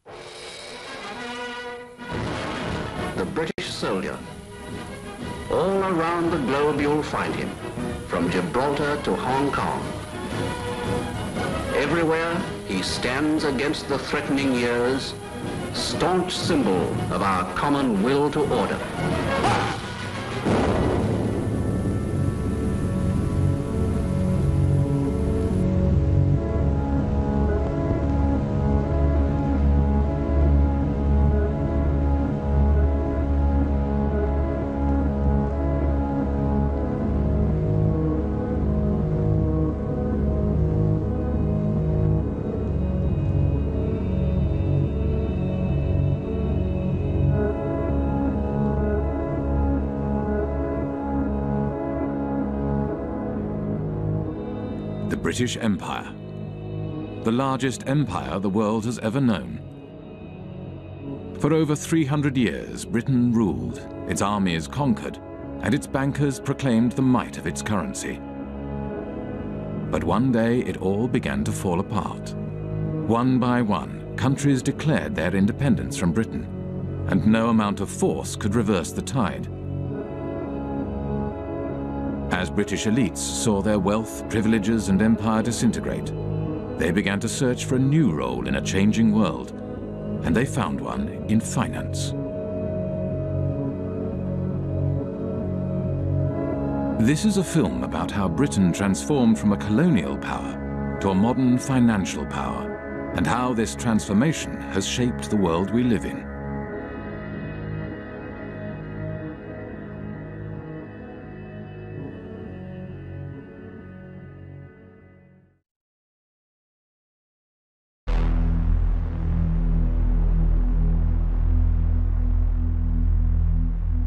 The British soldier. All around the globe you'll find him, from Gibraltar to Hong Kong. Everywhere he stands against the threatening years, staunch symbol of our common will to order. The British Empire, the largest empire the world has ever known. For over 300 years, Britain ruled, its armies conquered, and its bankers proclaimed the might of its currency. But one day it all began to fall apart. One by one, countries declared their independence from Britain, and no amount of force could reverse the tide. As British elites saw their wealth, privileges, and empire disintegrate, they began to search for a new role in a changing world, and they found one in finance. This is a film about how Britain transformed from a colonial power to a modern financial power, and how this transformation has shaped the world we live in.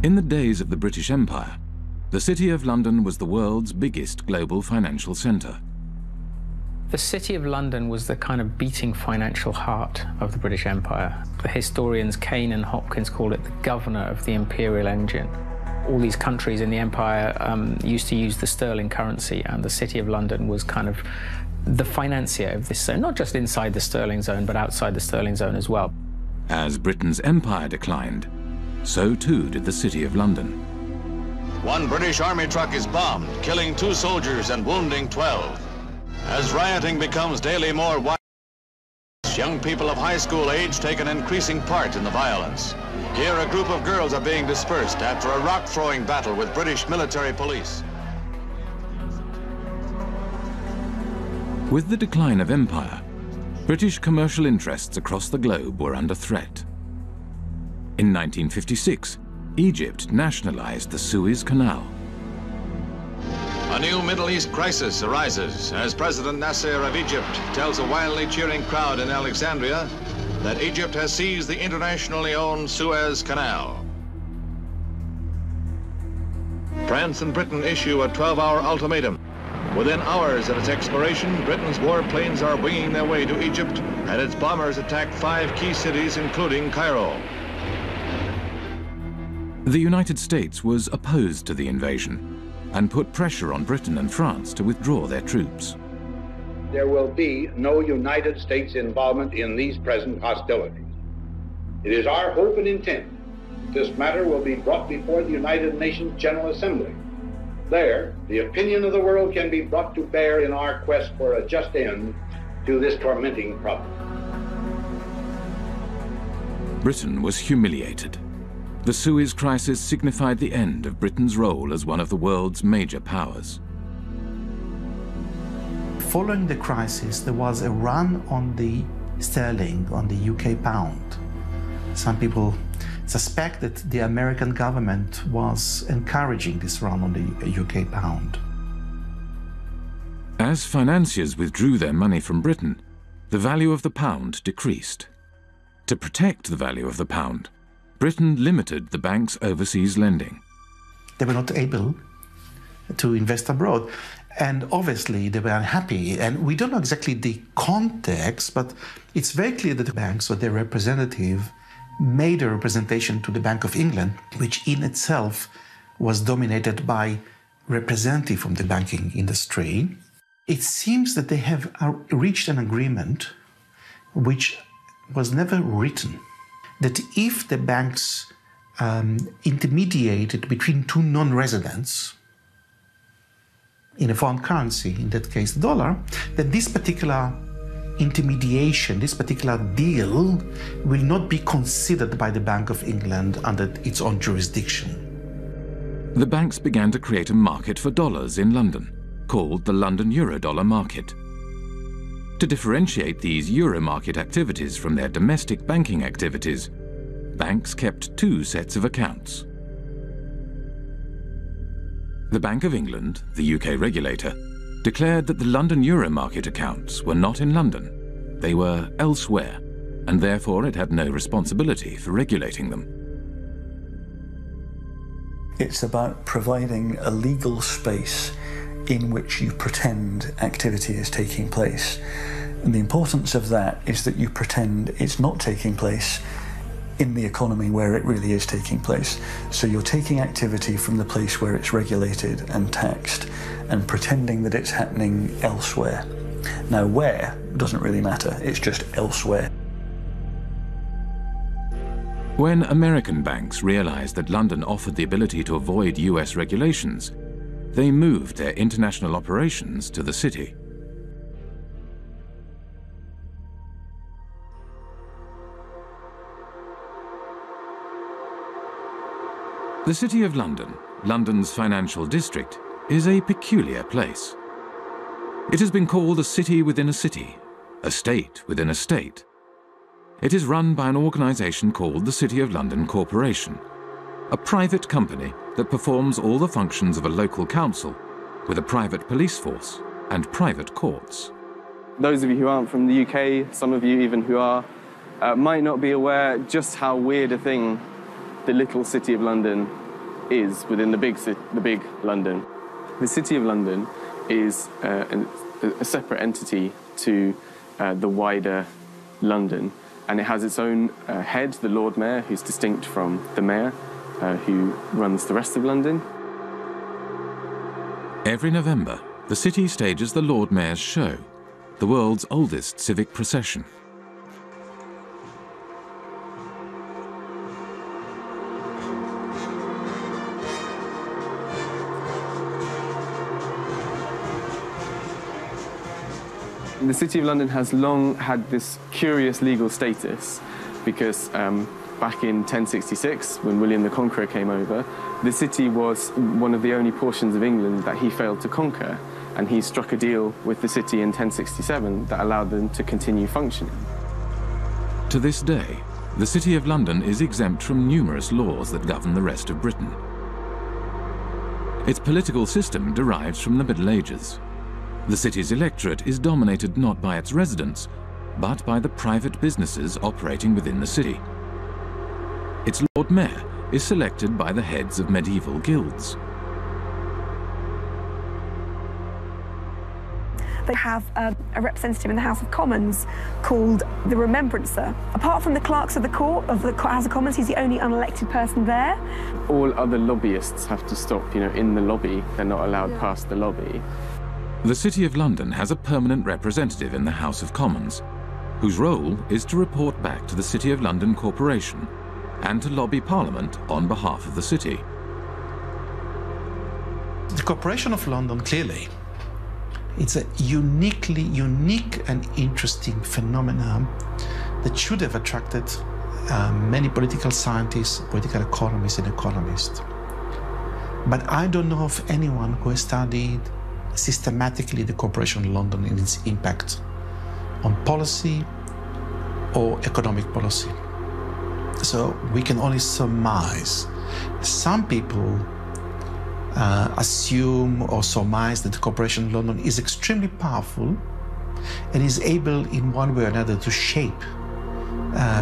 In the days of the British Empire, the City of London was the world's biggest global financial centre. The City of London was the kind of beating financial heart of the British Empire. The historians Kane and Hopkins call it the governor of the imperial engine. All these countries in the empire used to use the sterling currency, and the City of London was kind of the financier of this zone, not just inside the sterling zone, but outside the sterling zone as well. As Britain's empire declined, so too did the City of London. One British army truck is bombed, killing 2 soldiers and wounding 12. As rioting becomes daily more violent, young people of high school age take an increasing part in the violence. Here a group of girls are being dispersed after a rock-throwing battle with British military police. With the decline of empire, British commercial interests across the globe were under threat. In 1956, Egypt nationalized the Suez Canal. A new Middle East crisis arises as President Nasser of Egypt tells a wildly cheering crowd in Alexandria that Egypt has seized the internationally owned Suez Canal. France and Britain issue a 12-hour ultimatum. Within hours of its expiration, Britain's warplanes are winging their way to Egypt, and its bombers attack 5 key cities, including Cairo. The United States was opposed to the invasion and put pressure on Britain and France to withdraw their troops. There will be no United States involvement in these present hostilities. It is our hope and intent that this matter will be brought before the United Nations General Assembly. There, the opinion of the world can be brought to bear in our quest for a just end to this tormenting problem. Britain was humiliated. The Suez Crisis signified the end of Britain's role as one of the world's major powers. Following the crisis, there was a run on the sterling, on the UK pound. Some people suspect that the American government was encouraging this run on the UK pound. As financiers withdrew their money from Britain, the value of the pound decreased. To protect the value of the pound, Britain limited the bank's overseas lending. They were not able to invest abroad, and obviously they were unhappy. And we don't know exactly the context, but it's very clear that the banks or their representative made a representation to the Bank of England, which in itself was dominated by representatives from the banking industry. It seems that they have reached an agreement which was never written. That if the banks intermediated between two non-residents in a foreign currency, in that case the dollar, that this particular intermediation, this particular deal will not be considered by the Bank of England under its own jurisdiction. The banks began to create a market for dollars in London, called the London Eurodollar market. To differentiate these euro market activities from their domestic banking activities, banks kept two sets of accounts. The Bank of England, the UK regulator, declared that the London euro market accounts were not in London. They were elsewhere, and therefore it had no responsibility for regulating them. It's about providing a legal space in which you pretend activity is taking place. And the importance of that is that you pretend it's not taking place in the economy where it really is taking place. So you're taking activity from the place where it's regulated and taxed and pretending that it's happening elsewhere. Now, where doesn't really matter, it's just elsewhere. When American banks realized that London offered the ability to avoid US regulations, they moved their international operations to the city. The City of London, London's financial district, is a peculiar place. It has been called a city within a city, a state within a state. It is run by an organisation called the City of London Corporation, a private company that performs all the functions of a local council with a private police force and private courts. Those of you who aren't from the UK, some of you even who are, might not be aware just how weird a thing the little City of London is within the big London. The City of London is a separate entity to the wider London, and it has its own head, the Lord Mayor, who's distinct from the Mayor, who runs the rest of London. Every November, the city stages the Lord Mayor's Show, the world's oldest civic procession. The City of London has long had this curious legal status because back in 1066, when William the Conqueror came over, the city was one of the only portions of England that he failed to conquer, and he struck a deal with the city in 1067 that allowed them to continue functioning. To this day, the City of London is exempt from numerous laws that govern the rest of Britain. Its political system derives from the Middle Ages. The city's electorate is dominated not by its residents, but by the private businesses operating within the city. Its Lord Mayor is selected by the heads of medieval guilds. They have a representative in the House of Commons called the Remembrancer. Apart from the clerks of the court of the House of Commons, he's the only unelected person there. All other lobbyists have to stop, in the lobby. They're not allowed past the lobby. The City of London has a permanent representative in the House of Commons, whose role is to report back to the City of London Corporation and to lobby Parliament on behalf of the city. The Corporation of London, clearly, it's a unique and interesting phenomenon that should have attracted many political scientists, political economists and economists. But I don't know of anyone who has studied systematically the Corporation of London and its impact on policy or economic policy. So we can only surmise. Some people assume or surmise that the Corporation of London is extremely powerful and is able in one way or another to shape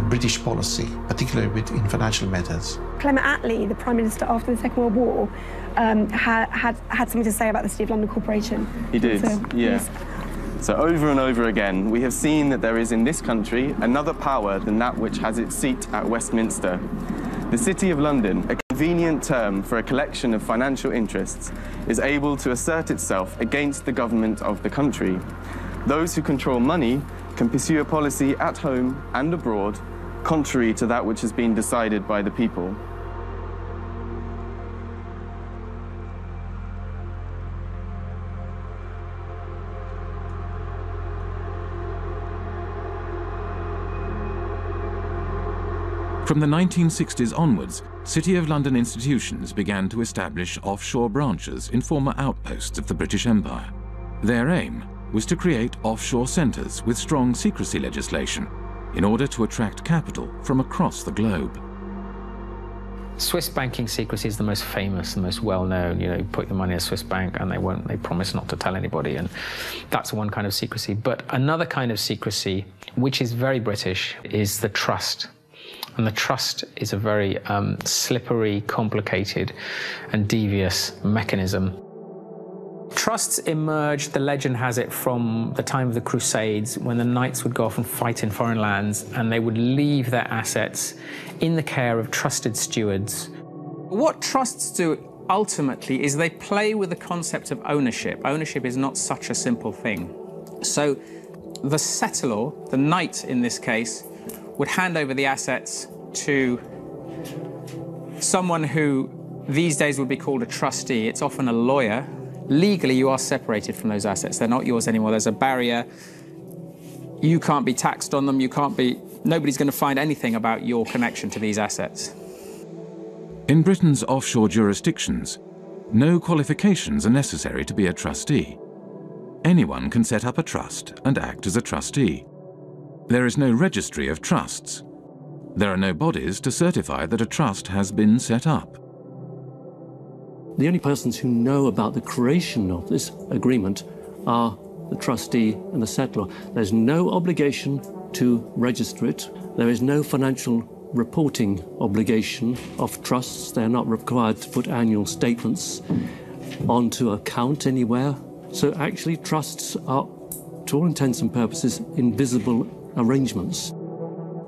British policy, particularly in financial matters. Clement Attlee, the Prime Minister after the Second World War, had something to say about the City of London Corporation. He did, yeah. So over and over again, we have seen that there is in this country another power than that which has its seat at Westminster. The City of London, a convenient term for a collection of financial interests, is able to assert itself against the government of the country. Those who control money can pursue a policy at home and abroad contrary to that which has been decided by the people. From the 1960s onwards, City of London institutions began to establish offshore branches in former outposts of the British Empire. Their aim was to create offshore centres with strong secrecy legislation in order to attract capital from across the globe. Swiss banking secrecy is the most famous and most well-known. You know, you put your money in a Swiss bank and they promise not to tell anybody, and that's one kind of secrecy. But another kind of secrecy, which is very British, is the trust. And the trust is a very slippery, complicated and devious mechanism. Trusts emerged, the legend has it, from the time of the Crusades, when the knights would go off and fight in foreign lands, and they would leave their assets in the care of trusted stewards. What trusts do ultimately is they play with the concept of ownership. Ownership is not such a simple thing. So the settlor, the knight in this case, would hand over the assets to someone who these days would be called a trustee. It's often a lawyer. Legally, you are separated from those assets. They're not yours anymore. There's a barrier. You can't be taxed on them. Nobody's going to find anything about your connection to these assets. In Britain's offshore jurisdictions, no qualifications are necessary to be a trustee. Anyone can set up a trust and act as a trustee. There is no registry of trusts. There are no bodies to certify that a trust has been set up. The only persons who know about the creation of this agreement are the trustee and the settlor. There's no obligation to register it. There is no financial reporting obligation of trusts. They're not required to put annual statements onto account anywhere. So actually trusts are, to all intents and purposes, invisible arrangements.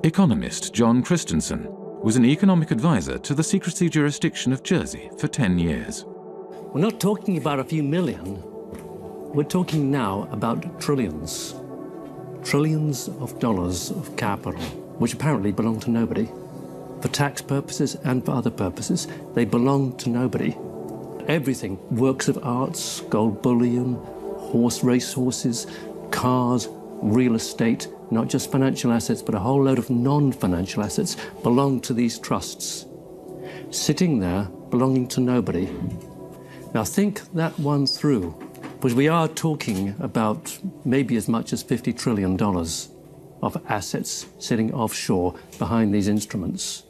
Economist John Christensen was an economic advisor to the secrecy jurisdiction of Jersey for 10 years. We're not talking about a few million. We're talking now about trillions. Trillions of dollars of capital, which apparently belong to nobody. For tax purposes and for other purposes, they belong to nobody. Everything, works of arts, gold bullion, racehorses, cars, real estate, not just financial assets, but a whole load of non-financial assets belong to these trusts, sitting there belonging to nobody. Now think that one through, because we are talking about maybe as much as $50 trillion of assets sitting offshore behind these instruments.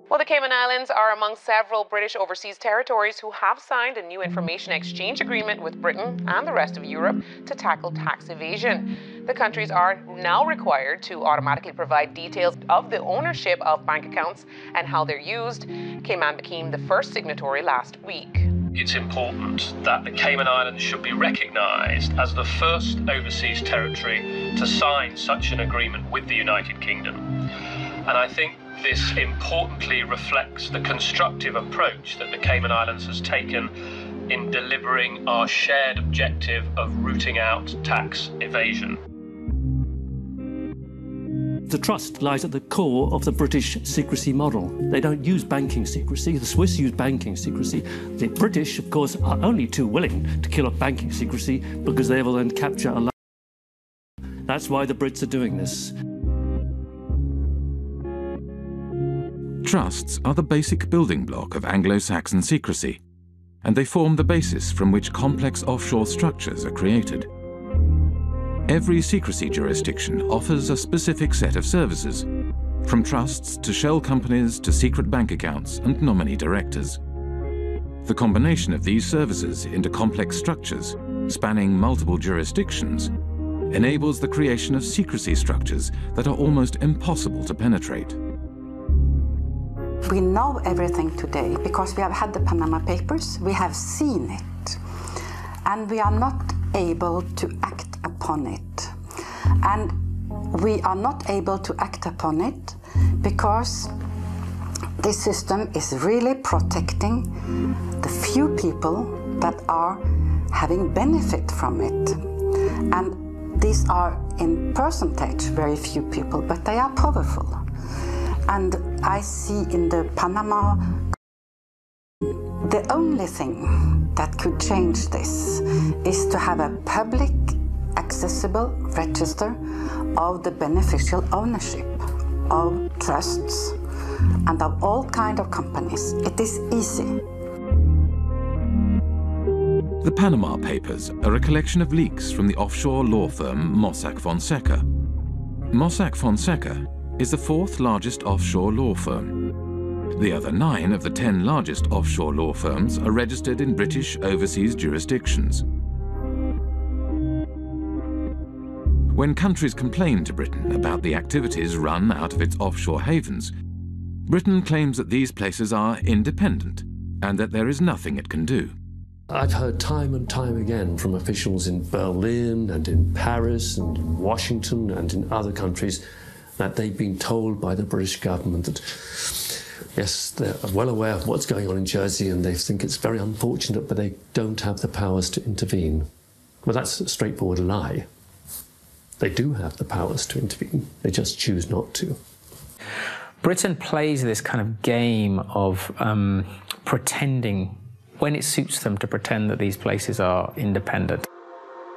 Well, the Cayman Islands are among several British overseas territories who have signed a new information exchange agreement with Britain and the rest of Europe to tackle tax evasion. The countries are now required to automatically provide details of the ownership of bank accounts and how they're used. Cayman became the first signatory last week. It's important that the Cayman Islands should be recognised as the first overseas territory to sign such an agreement with the United Kingdom. And I think this importantly reflects the constructive approach that the Cayman Islands has taken in delivering our shared objective of rooting out tax evasion. The trust lies at the core of the British secrecy model. They don't use banking secrecy. The Swiss use banking secrecy. The British, of course, are only too willing to kill off banking secrecy because they will then capture a lot. That's why the Brits are doing this. Trusts are the basic building block of Anglo-Saxon secrecy, and they form the basis from which complex offshore structures are created. Every secrecy jurisdiction offers a specific set of services, from trusts to shell companies to secret bank accounts and nominee directors. The combination of these services into complex structures, spanning multiple jurisdictions, enables the creation of secrecy structures that are almost impossible to penetrate. We know everything today because we have had the Panama Papers, we have seen it, and we are not able to act upon it. And we are not able to act upon it because this system is really protecting the few people that are having benefit from it. And these are in percentage very few people, but they are powerful. And I see in the Panama, the only thing that could change this is to have a public, accessible register of the beneficial ownership of trusts and of all kinds of companies. It is easy. The Panama Papers are a collection of leaks from the offshore law firm Mossack Fonseca. Mossack Fonseca is the fourth largest offshore law firm. The other 9 of the 10 largest offshore law firms are registered in British overseas jurisdictions. When countries complain to Britain about the activities run out of its offshore havens, Britain claims that these places are independent and that there is nothing it can do. I've heard time and time again from officials in Berlin and in Paris and in Washington and in other countries that they've been told by the British government that, yes, they're well aware of what's going on in Jersey and they think it's very unfortunate, but they don't have the powers to intervene. Well, that's a straightforward lie. They do have the powers to intervene. They just choose not to. Britain plays this kind of game of pretending, when it suits them, to pretend that these places are independent.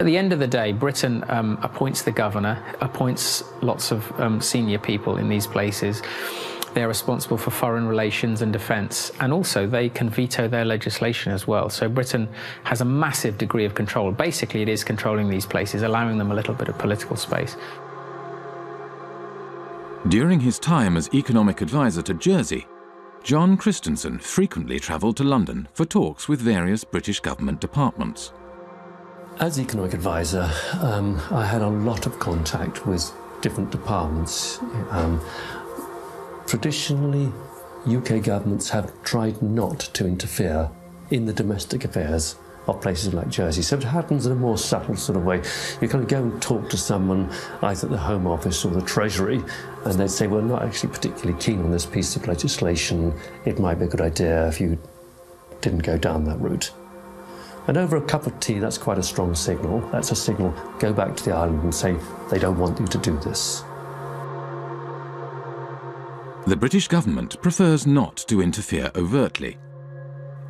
At the end of the day, Britain appoints the governor, appoints lots of senior people in these places. They're responsible for foreign relations and defence, and also they can veto their legislation as well. So Britain has a massive degree of control. Basically, it is controlling these places, allowing them a little bit of political space. During his time as economic advisor to Jersey, John Christensen frequently travelled to London for talks with various British government departments. As economic advisor, I had a lot of contact with different departments. Traditionally, UK governments have tried not to interfere in the domestic affairs of places like Jersey. So it happens in a more subtle sort of way. You kind of go and talk to someone, either at the Home Office or the Treasury, and they'd say, well, we're not actually particularly keen on this piece of legislation. It might be a good idea if you didn't go down that route. And over a cup of tea, that's quite a strong signal. That's a signal, go back to the island and say, they don't want you to do this. The British government prefers not to interfere overtly.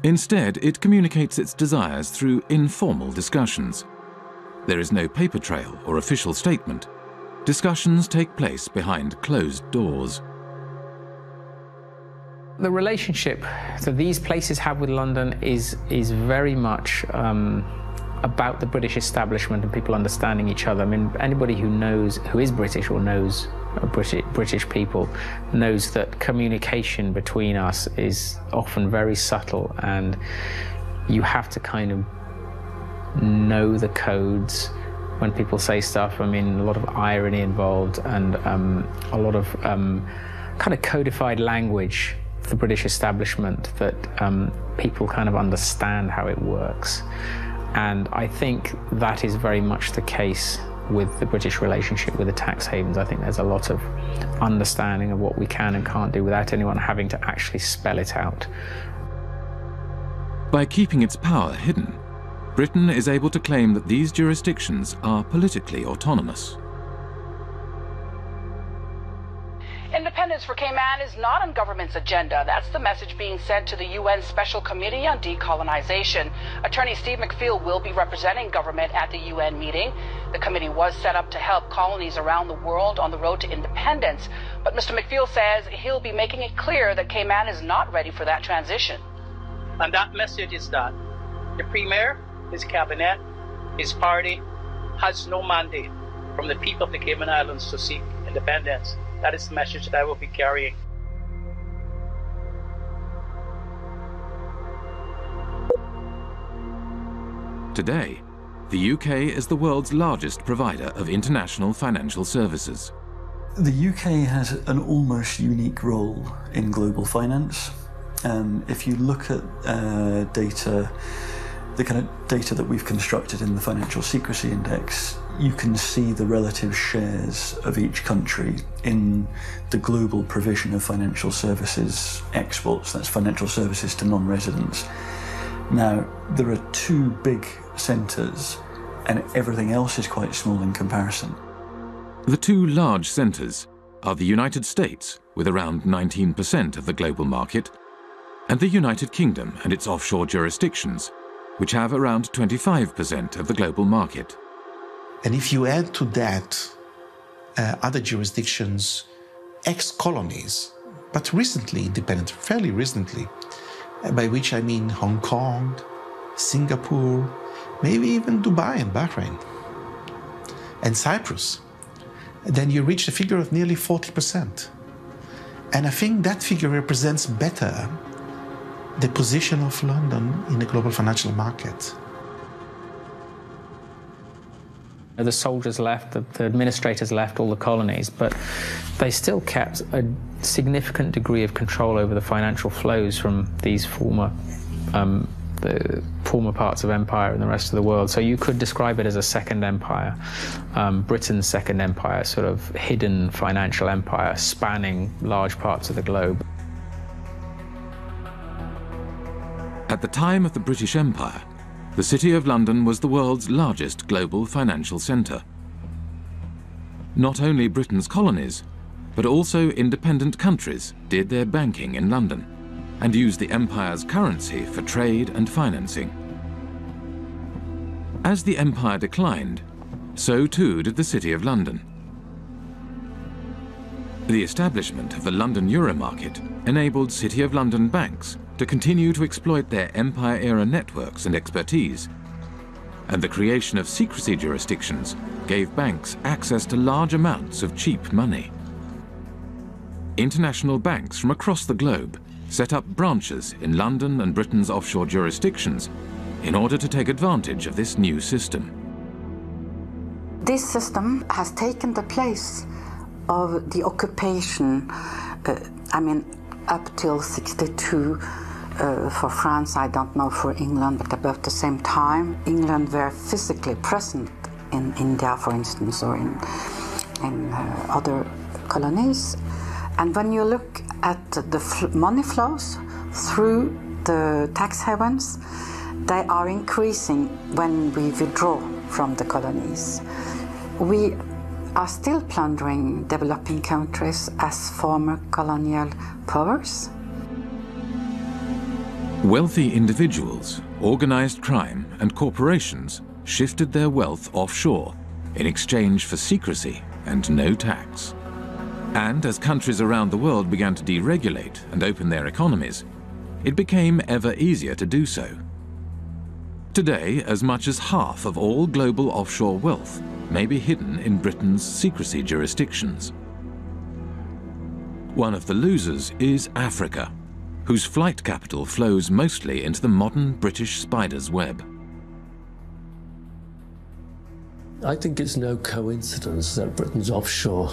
Instead, it communicates its desires through informal discussions. There is no paper trail or official statement. Discussions take place behind closed doors. The relationship that these places have with London is very much about the British establishment and people understanding each other. I mean, anybody who is British or knows British people knows that communication between us is often very subtle, and you have to kind of know the codes when people say stuff. I mean, a lot of irony involved and a lot of kind of codified language for the British establishment that people kind of understand how it works. And I think that is very much the case with the British relationship with the tax havens. I think there's a lot of understanding of what we can and can't do without anyone having to actually spell it out. By keeping its power hidden, Britain is able to claim that these jurisdictions are politically autonomous. Independence for Cayman is not on government's agenda. That's the message being sent to the UN Special Committee on Decolonization. Attorney Steve McPhail will be representing government at the UN meeting. The committee was set up to help colonies around the world on the road to independence. But Mr. McPhail says he'll be making it clear that Cayman is not ready for that transition. And that message is that the Premier, his cabinet, his party has no mandate from the people of the Cayman Islands to seek independence. That is the message that I will be carrying. Today, the UK is the world's largest provider of international financial services. The UK has an almost unique role in global finance. If you look at data, the kind of data that we've constructed in the Financial Secrecy Index, you can see the relative shares of each country in the global provision of financial services exports. That's financial services to non-residents. Now, there are two big centres and everything else is quite small in comparison. The two large centres are the United States, with around 19% of the global market, and the United Kingdom and its offshore jurisdictions, which have around 25% of the global market. And if you add to that other jurisdictions, ex-colonies, but recently independent, fairly recently, by which I mean Hong Kong, Singapore, maybe even Dubai and Bahrain, and Cyprus, then you reach a figure of nearly 40%. And I think that figure represents better the position of London in the global financial market. The soldiers left, the administrators left all the colonies, but they still kept a significant degree of control over the financial flows from these the former parts of empire and the rest of the world. So you could describe it as a second empire, Britain's second empire, sort of hidden financial empire spanning large parts of the globe. At the time of the British Empire, the City of London was the world's largest global financial centre. Not only Britain's colonies, but also independent countries did their banking in London and used the empire's currency for trade and financing. As the empire declined, so too did the City of London. The establishment of the London Euro market enabled City of London banks to continue to exploit their empire-era networks and expertise, and the creation of secrecy jurisdictions gave banks access to large amounts of cheap money. International banks from across the globe set up branches in London and Britain's offshore jurisdictions in order to take advantage of this new system. This system has taken the place of the occupation, up till 62. For France, I don't know for England, but about the same time, England were physically present in India, for instance, or in other colonies. And when you look at the money flows through the tax havens, they are increasing when we withdraw from the colonies. We are still plundering developing countries as former colonial powers. Wealthy individuals, organized crime, and corporations shifted their wealth offshore in exchange for secrecy and no tax. And as countries around the world began to deregulate and open their economies, it became ever easier to do so. Today, as much as half of all global offshore wealth may be hidden in Britain's secrecy jurisdictions. One of the losers is Africa, whose flight capital flows mostly into the modern British spider's web. I think it's no coincidence that Britain's offshore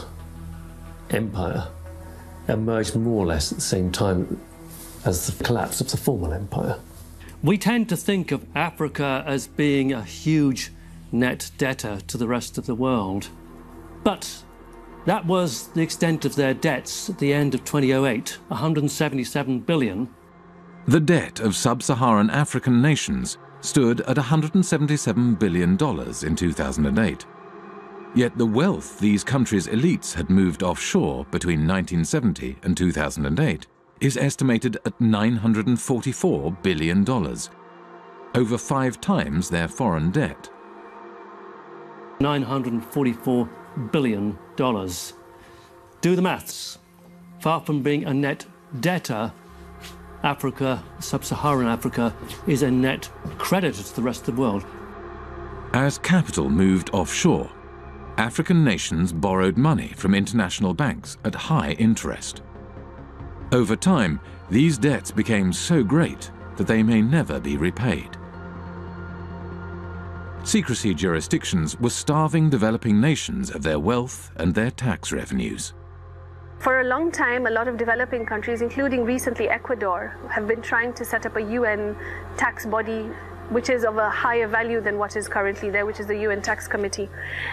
empire emerged more or less at the same time as the collapse of the former empire. We tend to think of Africa as being a huge net debtor to the rest of the world, but that was the extent of their debts at the end of 2008, 177 billion. The debt of sub-Saharan African nations stood at $177 billion in 2008. Yet the wealth these countries' elites had moved offshore between 1970 and 2008 is estimated at $944 billion, over 5 times their foreign debt. $944 billion. Do the maths. Far from being a net debtor, Africa, sub-Saharan Africa, is a net creditor to the rest of the world. As capital moved offshore, African nations borrowed money from international banks at high interest. Over time, these debts became so great that they may never be repaid. Secrecy jurisdictions were starving developing nations of their wealth and their tax revenues. For a long time, a lot of developing countries, including recently Ecuador, have been trying to set up a UN tax body which is of a higher value than what is currently there, which is the UN Tax Committee.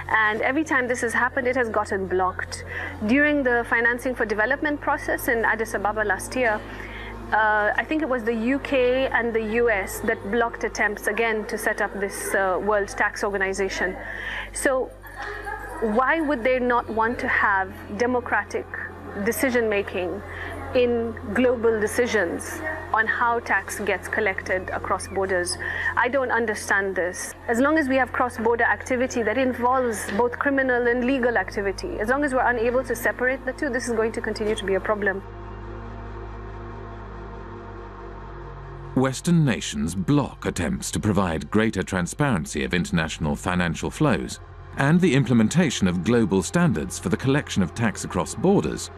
And every time this has happened, it has gotten blocked. During the financing for development process in Addis Ababa last year, I think it was the UK and the US that blocked attempts again to set up this World Tax Organization. So why would they not want to have democratic decision-making in global decisions on how tax gets collected across borders? I don't understand this. As long as we have cross-border activity that involves both criminal and legal activity, as long as we're unable to separate the two, this is going to continue to be a problem. Western nations block attempts to provide greater transparency of international financial flows and the implementation of global standards for the collection of tax across borders,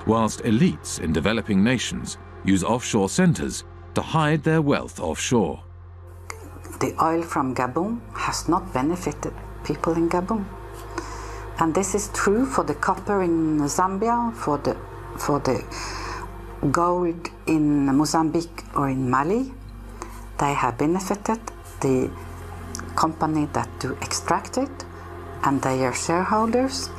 whilst elites in developing nations use offshore centres to hide their wealth offshore. The oil from Gabon has not benefited people in Gabon. And this is true for the copper in Zambia, for the gold in Mozambique or in Mali. They have benefited the company that do extract it and their shareholders.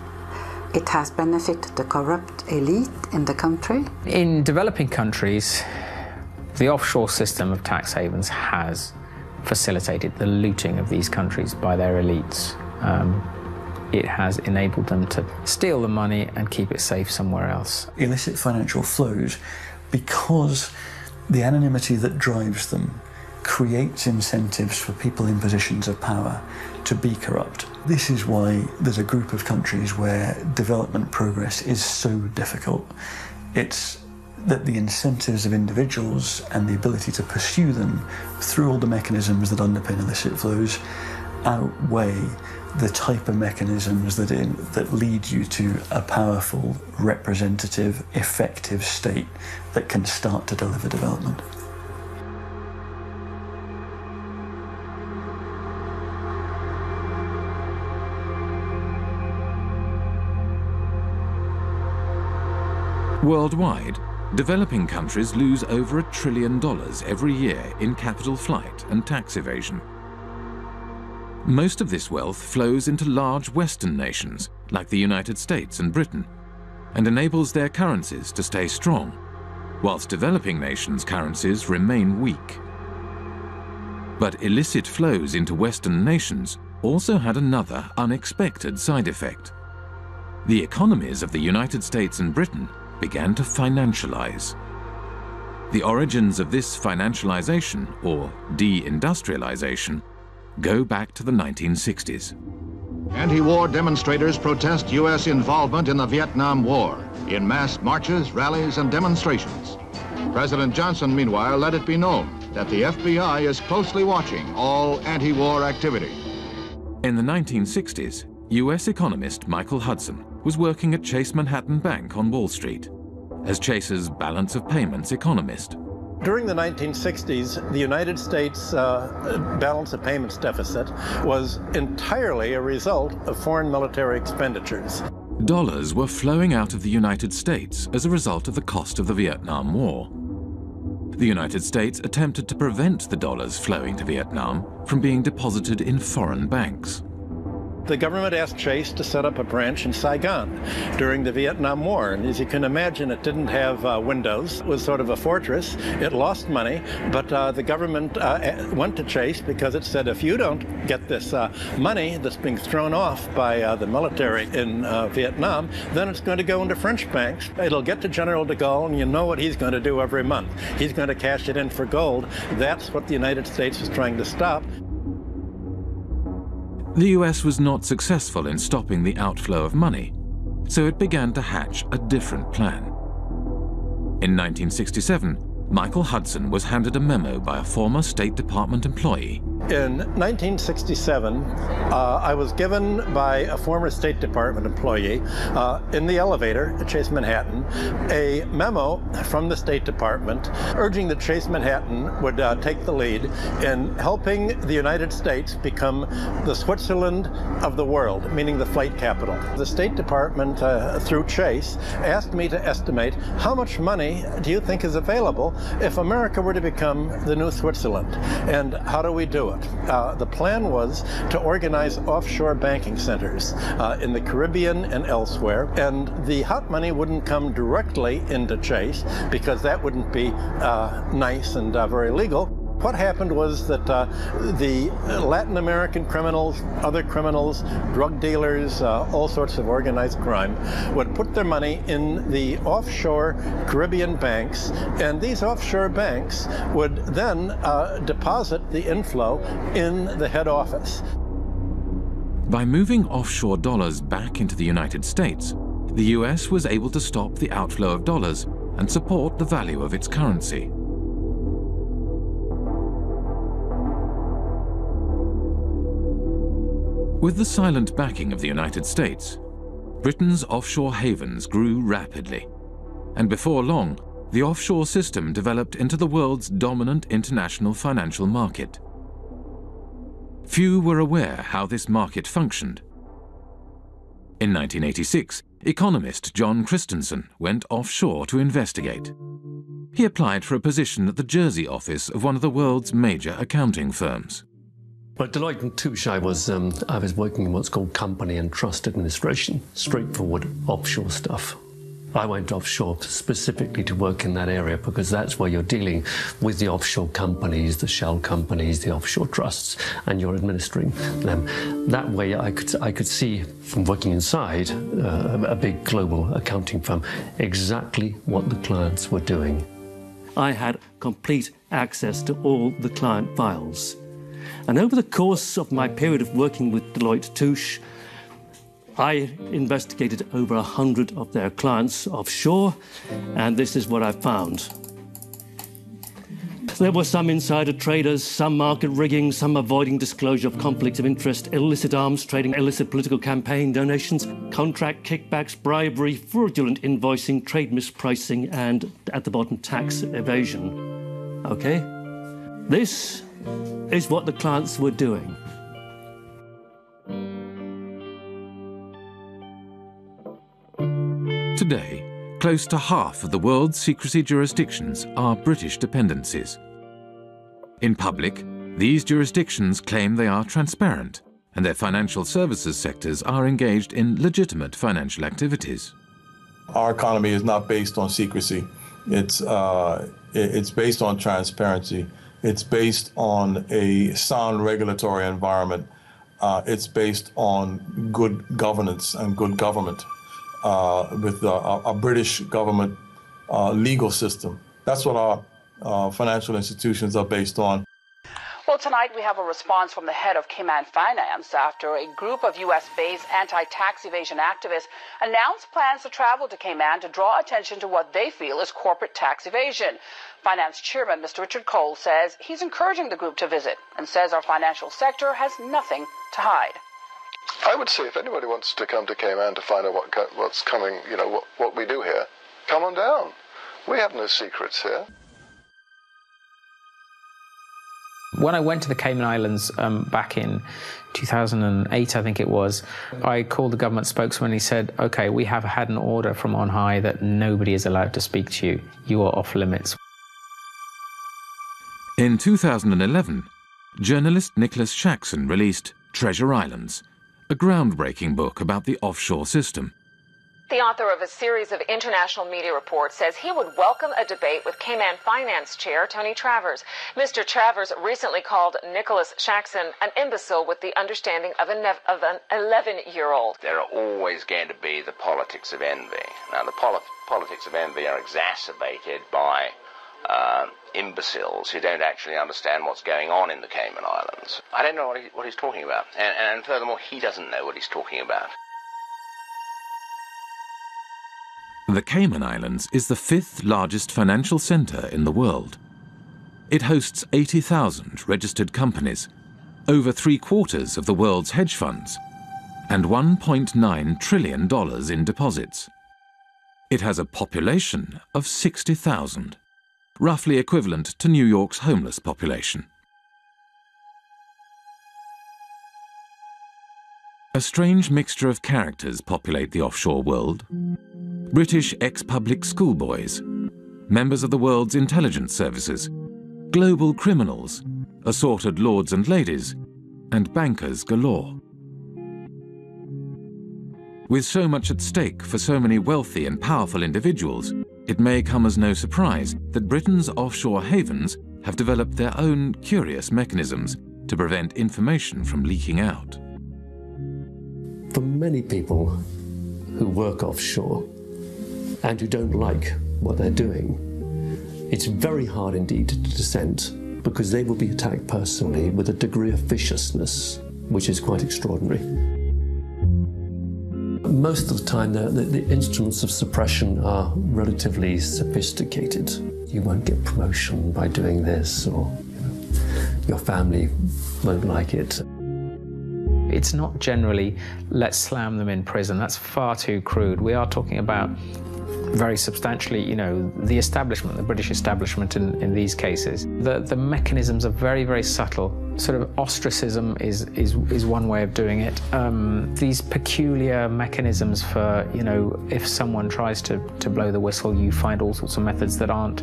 It has benefited the corrupt elite in the country. In developing countries, the offshore system of tax havens has facilitated the looting of these countries by their elites. It has enabled them to steal the money and keep it safe somewhere else. Illicit financial flows, because the anonymity that drives them creates incentives for people in positions of power to be corrupt. This is why there's a group of countries where development progress is so difficult. It's that the incentives of individuals and the ability to pursue them through all the mechanisms that underpin illicit flows outweigh the type of mechanisms that lead you to a powerful, representative, effective state that can start to deliver development. Worldwide, developing countries lose over $1 trillion every year in capital flight and tax evasion. Most of this wealth flows into large Western nations, like the United States and Britain, and enables their currencies to stay strong, whilst developing nations' currencies remain weak. But illicit flows into Western nations also had another unexpected side effect. The economies of the United States and Britain began to financialize. The origins of this financialization, or de-industrialization, go back to the 1960s. Anti-war demonstrators protest U.S. involvement in the Vietnam War in mass marches, rallies, and demonstrations. President Johnson, meanwhile, let it be known that the FBI is closely watching all anti-war activity. In the 1960s, U.S. economist Michael Hudson was working at Chase Manhattan Bank on Wall Street as Chase's balance of payments economist. During the 1960s, the United States balance of payments deficit was entirely a result of foreign military expenditures. Dollars were flowing out of the United States as a result of the cost of the Vietnam War. The United States attempted to prevent the dollars flowing to Vietnam from being deposited in foreign banks. The government asked Chase to set up a branch in Saigon during the Vietnam War. And as you can imagine, it didn't have windows. It was sort of a fortress. It lost money, but the government went to Chase because it said, if you don't get this money that's being thrown off by the military in Vietnam, then it's going to go into French banks. It'll get to General de Gaulle, and you know what he's going to do every month. He's going to cash it in for gold. That's what the United States was trying to stop. The US was not successful in stopping the outflow of money, so it began to hatch a different plan. In 1967, Michael Hudson was handed a memo by a former State Department employee. In 1967, I was given by a former State Department employee in the elevator at Chase Manhattan a memo from the State Department urging that Chase Manhattan would take the lead in helping the United States become the Switzerland of the world, meaning the flight capital. The State Department, through Chase, asked me to estimate how much money do you think is available if America were to become the new Switzerland, and how do we do it? do it. The plan was to organize offshore banking centers in the Caribbean and elsewhere, and the hot money wouldn't come directly into Chase because that wouldn't be nice and very legal. What happened was that the Latin American criminals, other criminals, drug dealers, all sorts of organized crime, would put their money in the offshore Caribbean banks, and these offshore banks would then deposit the inflow in the head office. By moving offshore dollars back into the United States, the US was able to stop the outflow of dollars and support the value of its currency. With the silent backing of the United States, Britain's offshore havens grew rapidly, and before long, the offshore system developed into the world's dominant international financial market. Few were aware how this market functioned. In 1986, economist John Christensen went offshore to investigate. He applied for a position at the Jersey office of one of the world's major accounting firms. But Deloitte & Touche, I was working in what's called company and trust administration, straightforward offshore stuff. I went offshore specifically to work in that area because that's where you're dealing with the offshore companies, the shell companies, the offshore trusts, and you're administering them. That way I could see from working inside a big global accounting firm exactly what the clients were doing. I had complete access to all the client files. And over the course of my period of working with Deloitte Touche, I investigated over 100 of their clients offshore, and this is what I found. There were some insider traders, some market rigging, some avoiding disclosure of conflicts of interest, illicit arms trading, illicit political campaign donations, contract kickbacks, bribery, fraudulent invoicing, trade mispricing, and, at the bottom, tax evasion. Okay? This is what the clients were doing. Today, close to half of the world's secrecy jurisdictions are British dependencies. In public, these jurisdictions claim they are transparent and their financial services sectors are engaged in legitimate financial activities. Our economy is not based on secrecy. It's based on transparency. It's based on a sound regulatory environment. It's based on good governance and good government with a British government legal system. That's what our financial institutions are based on. Well, tonight we have a response from the head of Cayman Finance after a group of U.S.-based anti-tax evasion activists announced plans to travel to Cayman to draw attention to what they feel is corporate tax evasion. Finance Chairman Mr. Richard Cole says he's encouraging the group to visit and says our financial sector has nothing to hide. I would say if anybody wants to come to Cayman to find out what's coming, you know, what we do here, come on down. We have no secrets here. When I went to the Cayman Islands back in 2008, I think it was, I called the government spokesman and he said, okay, we have had an order from on high that nobody is allowed to speak to you. You are off limits. In 2011, journalist Nicholas Shaxson released Treasure Islands, a groundbreaking book about the offshore system. The author of a series of international media reports says he would welcome a debate with Cayman Finance Chair Tony Travers. Mr. Travers recently called Nicholas Shaxson an imbecile with the understanding of an 11-year-old. There are always going to be the politics of envy. Now, the politics of envy are exacerbated by imbeciles who don't actually understand what's going on in the Cayman Islands. I don't know what he's talking about, and furthermore, he doesn't know what he's talking about. The Cayman Islands is the 5th largest financial centre in the world. It hosts 80,000 registered companies, over 3/4 of the world's hedge funds, and $1.9 trillion in deposits. It has a population of 60,000, roughly equivalent to New York's homeless population. A strange mixture of characters populate the offshore world. British ex-public schoolboys, members of the world's intelligence services, global criminals, assorted lords and ladies, and bankers galore. With so much at stake for so many wealthy and powerful individuals, it may come as no surprise that Britain's offshore havens have developed their own curious mechanisms to prevent information from leaking out. For many people who work offshore and who don't like what they're doing, it's very hard indeed to dissent, because they will be attacked personally with a degree of viciousness which is quite extraordinary. Most of the time, the instruments of suppression are relatively sophisticated. You won't get promotion by doing this, or your family won't like it. It's not generally, let's slam them in prison. That's far too crude. We are talking about very substantially, the establishment, the British establishment in these cases. The mechanisms are very, very subtle. Sort of ostracism is one way of doing it. These peculiar mechanisms for, if someone tries to blow the whistle, you find all sorts of methods that aren't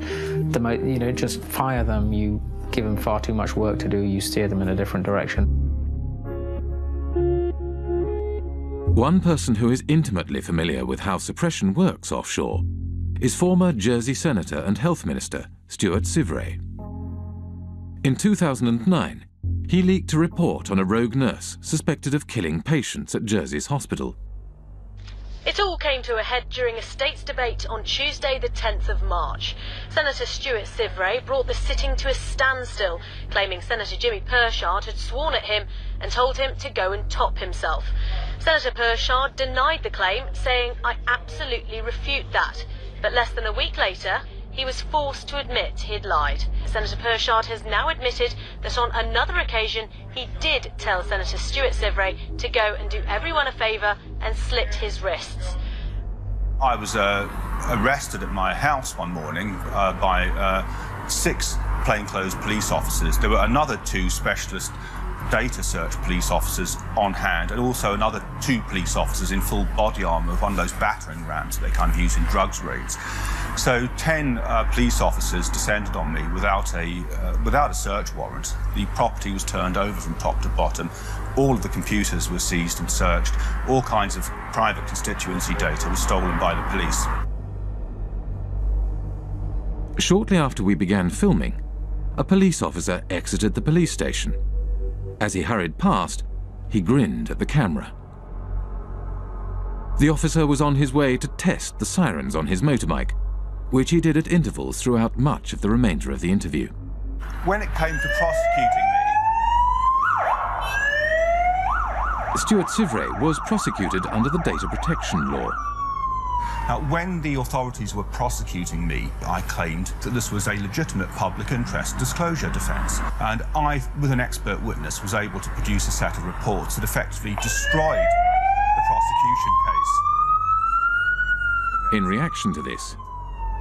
the most, just fire them, you give them far too much work to do, you steer them in a different direction. One person who is intimately familiar with how suppression works offshore is former Jersey Senator and Health Minister Stuart Sivray. In 2009, he leaked a report on a rogue nurse suspected of killing patients at Jersey's hospital. It all came to a head during a state's debate on Tuesday the 10th of March. Senator Stuart Sivray brought the sitting to a standstill, claiming Senator Jimmy Pershard had sworn at him and told him to go and top himself. Senator Pershard denied the claim, saying, "I absolutely refute that." But less than a week later, he was forced to admit he'd lied. Senator Pershard has now admitted that on another occasion he did tell Senator Stuart Sivray to go and do everyone a favour and slit his wrists. I was arrested at my house one morning by 6 plainclothes police officers. There were another 2 specialist data search police officers on hand, and also another 2 police officers in full body armour of one of those battering rams that they kind of use in drugs raids. So 10 police officers descended on me without a search warrant. The property was turned over from top to bottom. All of the computers were seized and searched. All kinds of private constituency data was stolen by the police. Shortly after we began filming, a police officer exited the police station. As he hurried past, he grinned at the camera. The officer was on his way to test the sirens on his motorbike, which he did at intervals throughout much of the remainder of the interview. When it came to prosecuting me, Stuart Sivray was prosecuted under the data protection law. Now, when the authorities were prosecuting me, I claimed that this was a legitimate public interest disclosure defence. And I, with an expert witness, was able to produce a set of reports that effectively destroyed the prosecution case. In reaction to this,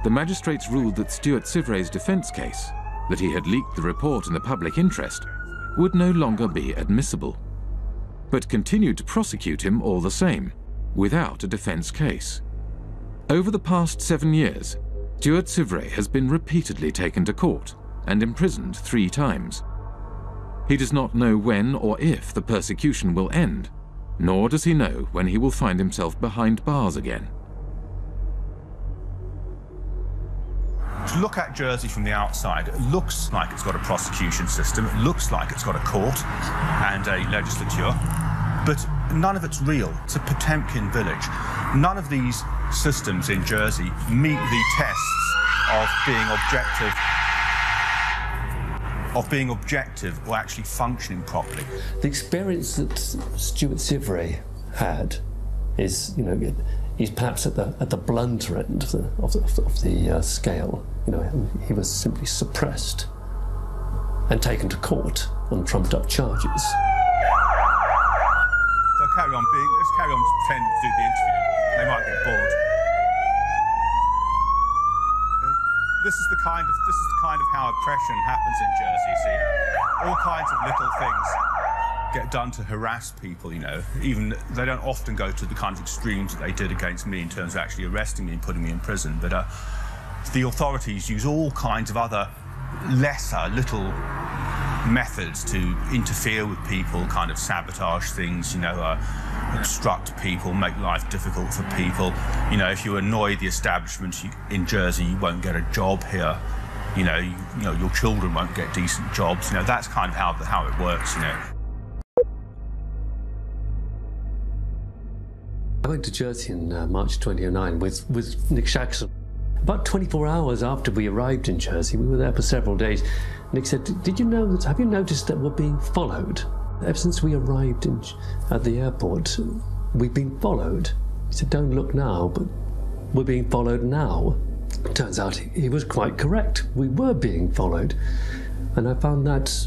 the magistrates ruled that Stuart Sivray's defence case, that he had leaked the report in the public interest, would no longer be admissible, but continued to prosecute him all the same, without a defence case. Over the past 7 years, Stuart Sivray has been repeatedly taken to court and imprisoned 3 times. He does not know when or if the persecution will end, nor does he know when he will find himself behind bars again. To look at Jersey from the outside, it looks like it's got a prosecution system, it looks like it's got a court and a legislature, but none of it's real. It's a Potemkin village. None of these systems in Jersey meet the tests of being objective or actually functioning properly. The experience that Stuart Sivray had is, he's perhaps at the blunter end of the scale. He was simply suppressed and taken to court on trumped up charges. So let's carry on pretending to do the interview. They might get bored. This is the kind of how oppression happens in Jersey. See, all kinds of little things get done to harass people. Even they don't often go to the kind of extremes that they did against me in terms of actually arresting me and putting me in prison. But the authorities use all kinds of other lesser little methods to interfere with people, kind of sabotage things, you know, obstruct people, make life difficult for people. You know, if you annoy the establishment in Jersey, you won't get a job here. You know, your children won't get decent jobs. You know, that's kind of how it works, you know. I went to Jersey in March 2009 with Nick Shackson. About 24 hours after we arrived in Jersey, we were there for several days. Nick said, "Did you know that? Have you noticed that we're being followed? Ever since we arrived at the airport, we've been followed." He said, "Don't look now, but we're being followed now." Turns out he was quite correct. We were being followed. And I found that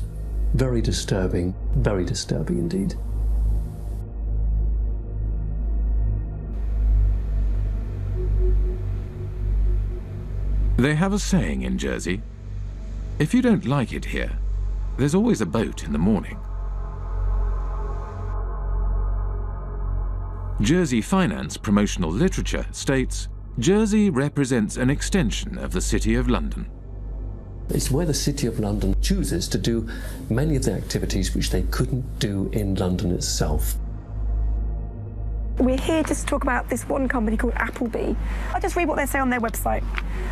very disturbing indeed. They have a saying in Jersey, if you don't like it here, there's always a boat in the morning. Jersey Finance promotional literature states, Jersey represents an extension of the City of London. It's where the City of London chooses to do many of the activities which they couldn't do in London itself. We're here just to talk about this one company called Appleby. I'll just read what they say on their website.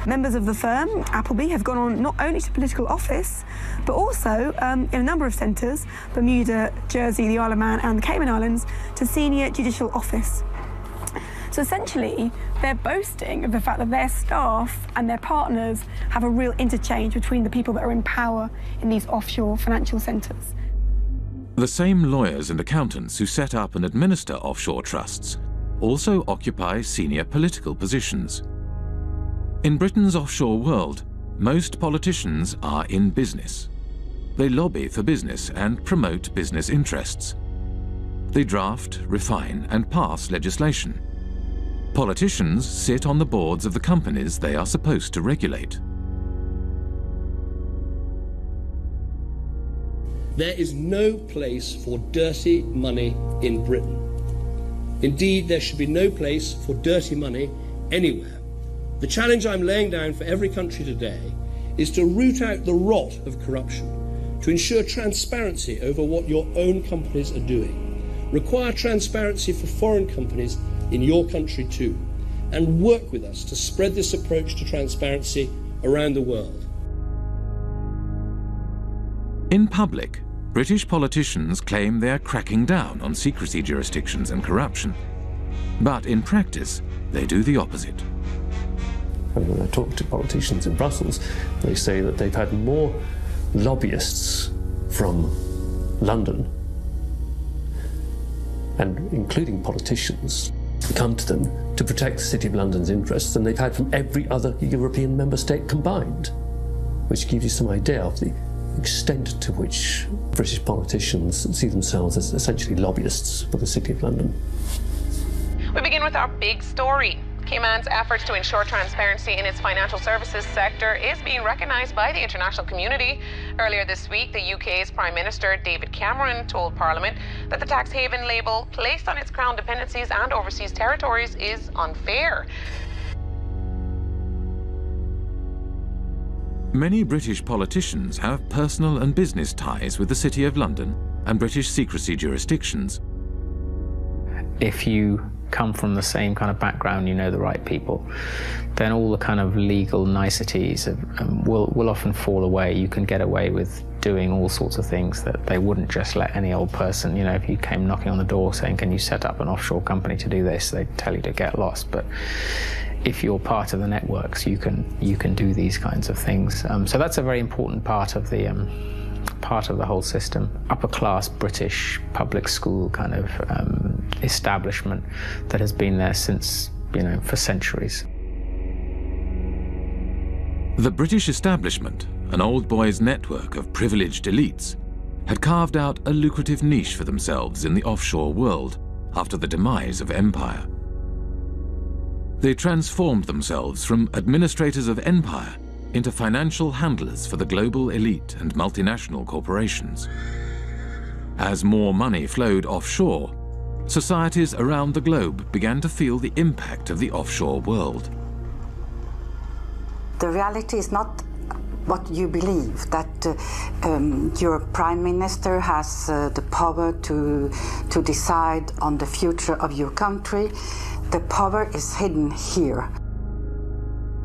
Members of the firm, Appleby, have gone on not only to political office, but also in a number of centres, Bermuda, Jersey, the Isle of Man and the Cayman Islands, to senior judicial office. So essentially, they're boasting of the fact that their staff and their partners have a real interchange between the people that are in power in these offshore financial centres. The same lawyers and accountants who set up and administer offshore trusts also occupy senior political positions. In Britain's offshore world, most politicians are in business. They lobby for business and promote business interests. They draft, refine, and pass legislation. Politicians sit on the boards of the companies they are supposed to regulate. There is no place for dirty money in Britain. Indeed, there should be no place for dirty money anywhere. The challenge I'm laying down for every country today is to root out the rot of corruption, to ensure transparency over what your own companies are doing, require transparency for foreign companies in your country too, and work with us to spread this approach to transparency around the world. In public, British politicians claim they are cracking down on secrecy jurisdictions and corruption. But in practice, they do the opposite. And when I talk to politicians in Brussels, they say that they've had more lobbyists from London, and including politicians, come to them to protect the City of London's interests than they've had from every other European member state combined, which gives you some idea of the extent to which British politicians see themselves as essentially lobbyists for the City of London. We begin with our big story. Cayman's efforts to ensure transparency in its financial services sector is being recognised by the international community. Earlier this week, the UK's Prime Minister David Cameron told Parliament that the tax haven label placed on its crown dependencies and overseas territories is unfair. Many British politicians have personal and business ties with the City of London and British secrecy jurisdictions. If you come from the same kind of background, you know the right people, then all the kind of legal niceties will often fall away. You can get away with doing all sorts of things that they wouldn't just let any old person, you know, if you came knocking on the door saying, can you set up an offshore company to do this, they'd tell you to get lost. But if you're part of the networks, you can do these kinds of things. So that's a very important part of the whole system. Upper class British public school kind of establishment that has been there since, you know, for centuries. The British establishment, an old boys network of privileged elites, had carved out a lucrative niche for themselves in the offshore world after the demise of empire. They transformed themselves from administrators of empire into financial handlers for the global elite and multinational corporations. As more money flowed offshore, societies around the globe began to feel the impact of the offshore world. The reality is not what you believe, that your prime minister has the power to decide on the future of your country. The power is hidden here.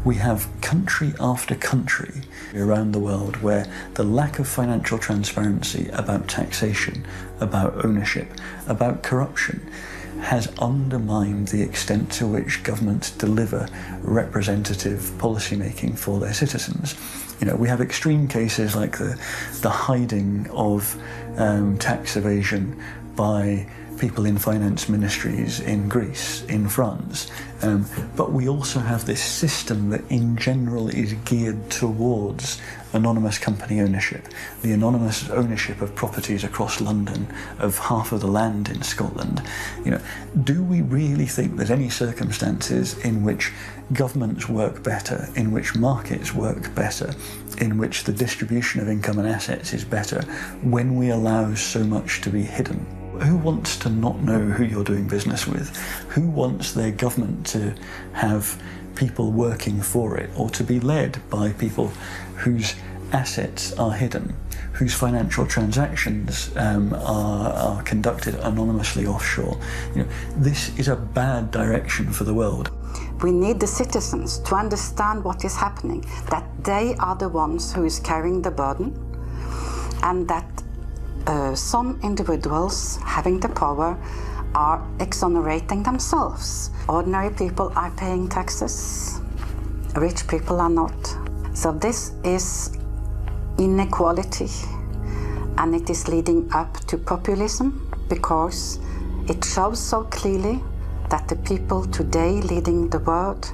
We have country after country around the world where the lack of financial transparency about taxation, about ownership, about corruption has undermined the extent to which governments deliver representative policy making for their citizens. You know, we have extreme cases like the hiding of tax evasion by people in finance ministries in Greece, in France. But we also have this system that in general is geared towards anonymous company ownership, the anonymous ownership of properties across London, of half of the land in Scotland. You know, do we really think there's any circumstances in which governments work better, in which markets work better, in which the distribution of income and assets is better, when we allow so much to be hidden? Who wants to not know who you're doing business with? Who wants their government to have people working for it, or to be led by people whose assets are hidden, whose financial transactions are conducted anonymously offshore? You know, this is a bad direction for the world. We need the citizens to understand what is happening, that they are the ones who is carrying the burden, and that some individuals having the power are exonerating themselves. Ordinary people are paying taxes, rich people are not. So this is inequality, and it is leading up to populism, because it shows so clearly that the people today leading the world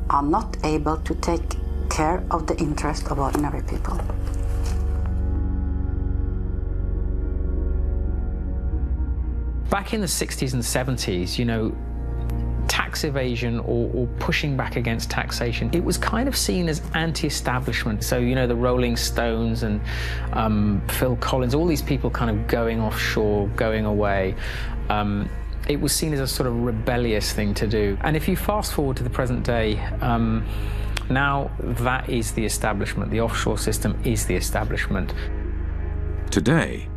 are not able to take care of the interest of ordinary people. Back in the 60s and 70s, you know, tax evasion or pushing back against taxation, it was kind of seen as anti-establishment. So, you know, the Rolling Stones and Phil Collins, all these people kind of going offshore, going away, it was seen as a sort of rebellious thing to do. And if you fast forward to the present day, now that is the establishment. The offshore system is the establishment. Today,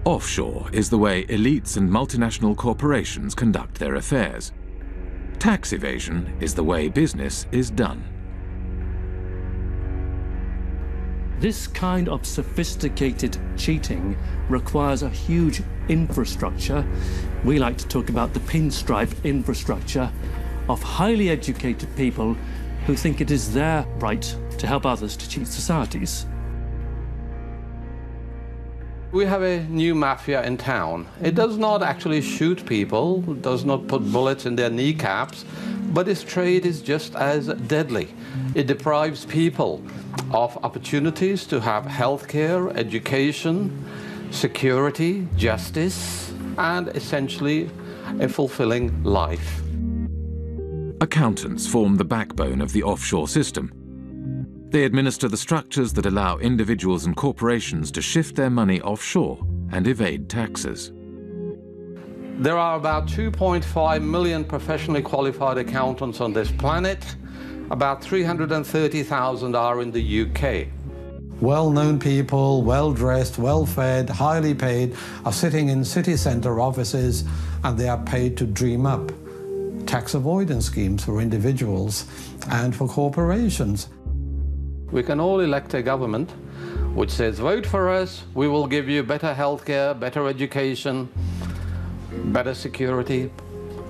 offshore is the way elites and multinational corporations conduct their affairs. Tax evasion is the way business is done. This kind of sophisticated cheating requires a huge infrastructure. We like to talk about the pinstripe infrastructure of highly educated people who think it is their right to help others to cheat societies. We have a new mafia in town. It does not actually shoot people, does not put bullets in their kneecaps, but its trade is just as deadly. It deprives people of opportunities to have healthcare, education, security, justice, and essentially a fulfilling life. Accountants form the backbone of the offshore system. They administer the structures that allow individuals and corporations to shift their money offshore and evade taxes. There are about 2.5 million professionally qualified accountants on this planet. About 330,000 are in the UK. Well-known people, well-dressed, well-fed, highly paid, are sitting in city centre offices, and they are paid to dream up tax avoidance schemes for individuals and for corporations. We can all elect a government which says, vote for us, we will give you better healthcare, better education, better security.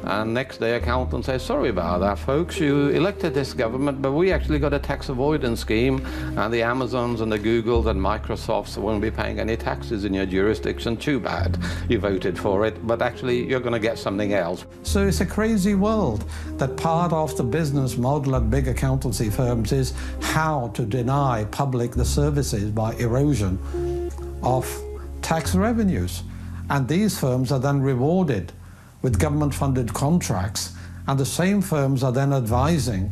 And next day accountants say, sorry about that folks, you elected this government, but we actually got a tax avoidance scheme, and the Amazons and the Googles and Microsofts won't be paying any taxes in your jurisdiction. Too bad you voted for it, but actually you're going to get something else. So it's a crazy world that part of the business model at big accountancy firms is how to deny public the services by erosion of tax revenues. And these firms are then rewarded with government-funded contracts, and the same firms are then advising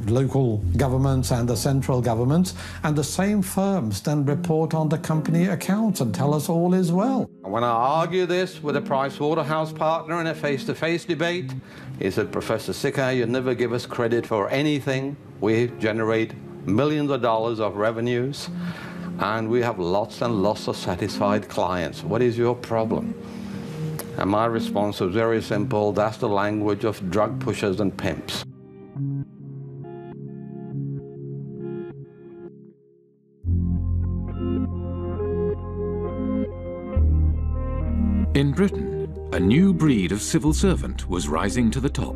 local governments and the central governments, and the same firms then report on the company accounts and tell us all is well. When I argue this with a Pricewaterhouse partner in a face-to-face debate, he said, Professor Sicker, you never give us credit for anything. We generate millions of dollars of revenues, and we have lots and lots of satisfied clients. What is your problem? And my response was very simple: that's the language of drug pushers and pimps. In Britain, a new breed of civil servant was rising to the top.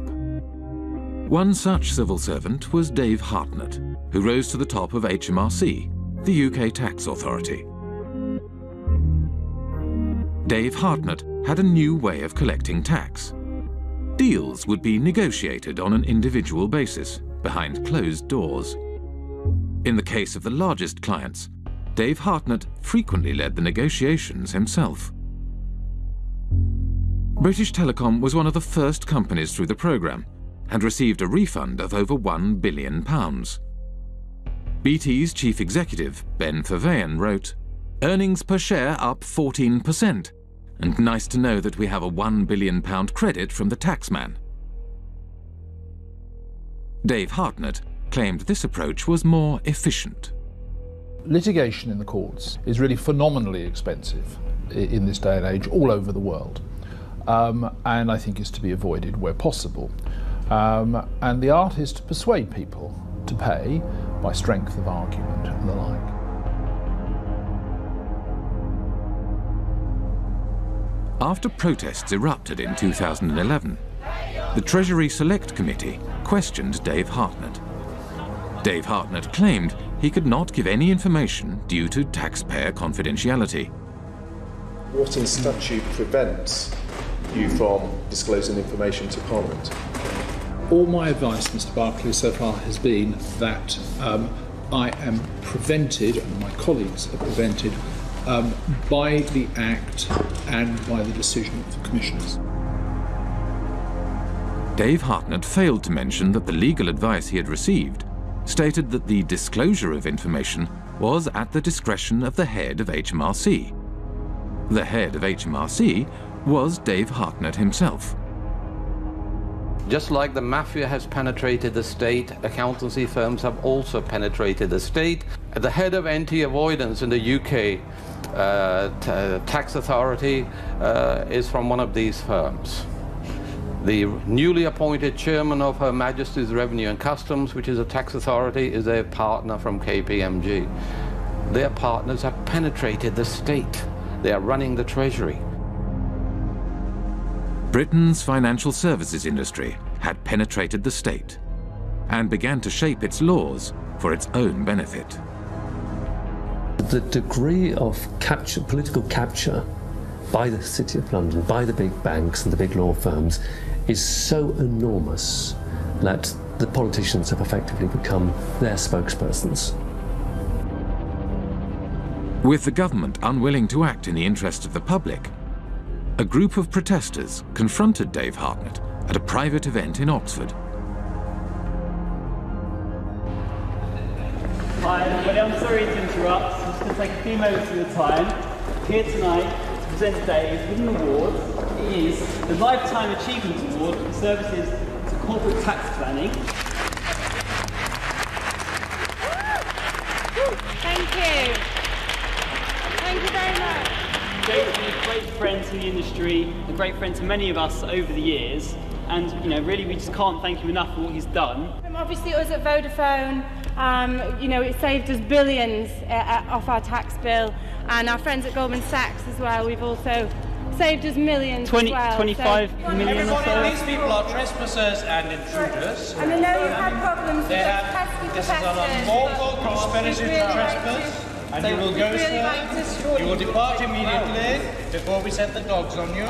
One such civil servant was Dave Hartnett, who rose to the top of HMRC, the UK tax authority. Dave Hartnett had a new way of collecting tax. Deals would be negotiated on an individual basis, behind closed doors. In the case of the largest clients, Dave Hartnett frequently led the negotiations himself. British Telecom was one of the first companies through the programme and received a refund of over £1 billion. BT's chief executive, Ben Verweyen, wrote, "Earnings per share up 14%, and nice to know that we have a £1 billion credit from the taxman." Dave Hartnett claimed this approach was more efficient. Litigation in the courts is really phenomenally expensive in this day and age all over the world. And I think is to be avoided where possible. And the art is to persuade people to pay by strength of argument and the like. After protests erupted in 2011, the Treasury Select Committee questioned Dave Hartnett. Dave Hartnett claimed he could not give any information due to taxpayer confidentiality. What in statute prevents you from disclosing information to Parliament? All my advice, Mr. Barclay, so far has been that I am prevented, and my colleagues are prevented, by the Act and by the decision of the Commissioners. Dave Hartnett failed to mention that the legal advice he had received stated that the disclosure of information was at the discretion of the head of HMRC. The head of HMRC was Dave Hartnett himself. Just like the mafia has penetrated the state, accountancy firms have also penetrated the state. The head of anti-avoidance in the UK tax authority is from one of these firms. The newly appointed chairman of Her Majesty's Revenue and Customs, which is a tax authority, is a partner from KPMG. Their partners have penetrated the state. They are running the Treasury. Britain's financial services industry had penetrated the state and began to shape its laws for its own benefit. The degree of political capture by the City of London, by the big banks and the big law firms, is so enormous that the politicians have effectively become their spokespersons. With the government unwilling to act in the interest of the public, a group of protesters confronted Dave Hartnett at a private event in Oxford. Hi, everybody, I'm sorry to interrupt. I'm just going to take a few moments of your time. Here tonight to present Dave with an award. It is the Lifetime Achievement Award for services to corporate tax planning. Thank you. Thank you very much. Dave's been a great friend to the industry, a great friend to many of us over the years, and really we just can't thank him enough for what he's done. Obviously us at Vodafone, it saved us billions off our tax bill, and our friends at Goldman Sachs as well, we've also saved us millions 25 million Everybody, or so. these people are trespassers and intruders. And I know you've had problems with those pesky This is an unlawful conspiracy to trespass. And you will go you will depart immediately before we set the dogs on you.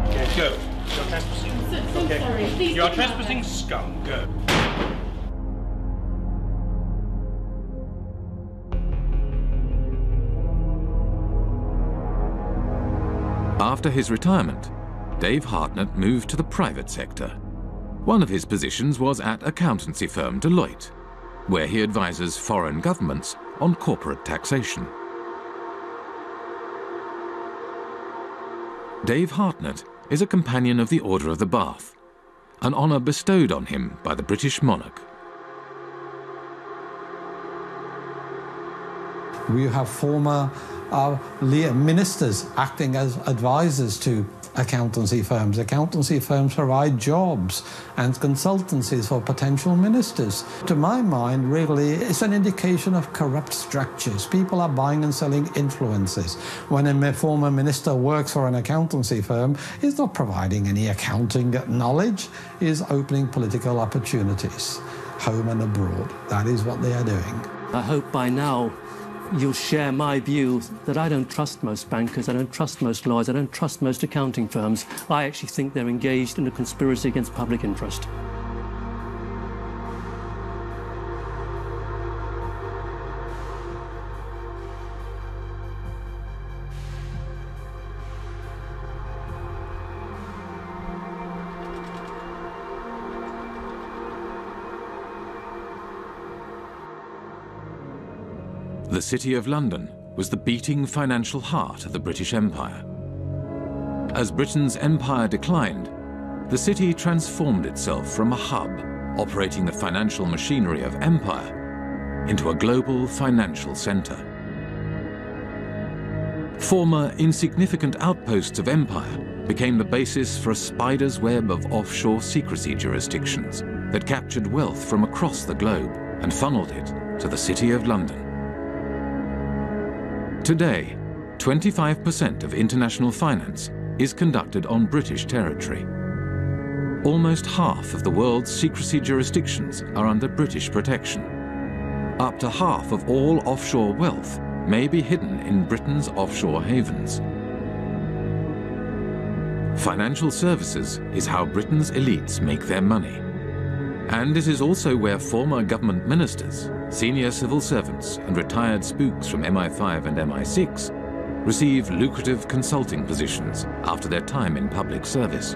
Okay, go. You're trespassing. Okay. You are trespassing, scum. Go. After his retirement, Dave Hartnett moved to the private sector. One of his positions was at accountancy firm Deloitte, where he advises foreign governments on corporate taxation. Dave Hartnett is a companion of the Order of the Bath, an honour bestowed on him by the British monarch. We have former ministers acting as advisors to accountancy firms. Accountancy firms provide jobs and consultancies for potential ministers. To my mind, really, it's an indication of corrupt structures. People are buying and selling influences. When a former minister works for an accountancy firm, he's not providing any accounting knowledge, he's opening political opportunities, home and abroad. That is what they are doing. I hope by now you'll share my view that I don't trust most bankers, I don't trust most lawyers, I don't trust most accounting firms. I actually think they're engaged in a conspiracy against public interest. The City of London was the beating financial heart of the British Empire. As Britain's empire declined, the city transformed itself from a hub operating the financial machinery of empire into a global financial centre. Former insignificant outposts of empire became the basis for a spider's web of offshore secrecy jurisdictions that captured wealth from across the globe and funneled it to the City of London. Today, 25% of international finance is conducted on British territory. Almost half of the world's secrecy jurisdictions are under British protection. Up to half of all offshore wealth may be hidden in Britain's offshore havens. Financial services is how Britain's elites make their money. And it is also where former government ministers, senior civil servants and retired spooks from MI5 and MI6 receive lucrative consulting positions after their time in public service.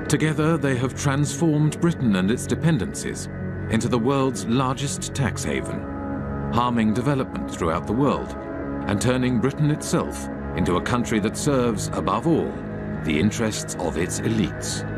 Together, they have transformed Britain and its dependencies into the world's largest tax haven, harming development throughout the world and turning Britain itself into a country that serves, above all, the interests of its elites.